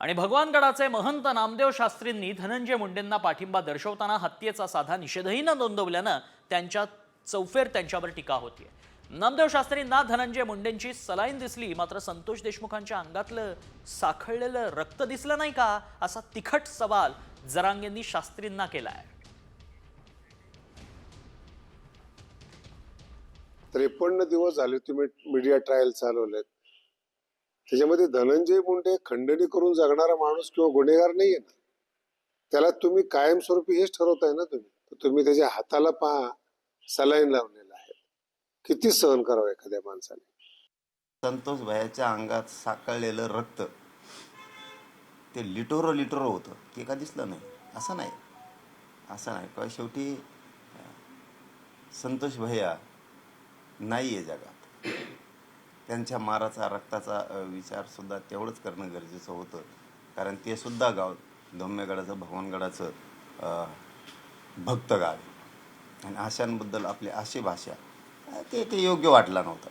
आणि भगवानगडाचे महंत नामदेव शास्त्रींनी धनंजय मुंडेंना पाठिंबा दर्शवताना हत्येचा साधा निषेधही न नोंदवल्यानं त्यांच्या चौफेर त्यांच्यावर टीका होतीये। नामदेव शास्त्रींना धनंजय मुंडेंची सलाईन दिसली, मात्र संतोष देशमुखांच्या अंगातलं साखळलेलं रक्त दिसलं नाही का, असा तिखट सवाल जरांगेंनी शास्त्रींना केलाय। 53 दिवस झाले तुम्ही मीडिया ट्रायल चालवलेत, त्याच्यामध्ये धनंजय मुंडे खंडणी करून जगणारा माणूस किंवा गुन्हेगार नाहीये ना। त्याला तुम्ही कायमस्वरूपी हेच ठरवताय ना। तुम्ही त्याच्या हाताला पहा, सलाईन लावलेला आहे। किती सहन करावं एखाद्या माणसाने। संतोष भैयाच्या अंगात साकळलेलं रक्त ते लिटोर होतं, ते का दिसलं नाही? असं नाही का शेवटी संतोष भैया नाही आहे जगात। त्यांच्या माराचा रक्ताचा विचार सुद्धा तेवढंच करणं गरजेचं होतं, कारण ते सुद्धा गाव धोम्यगडाचं भगवानगडाचं भक्त गाव आहे। आणि आशांबद्दल आपली अशी भाषा ते योग्य वाटलं नव्हतं।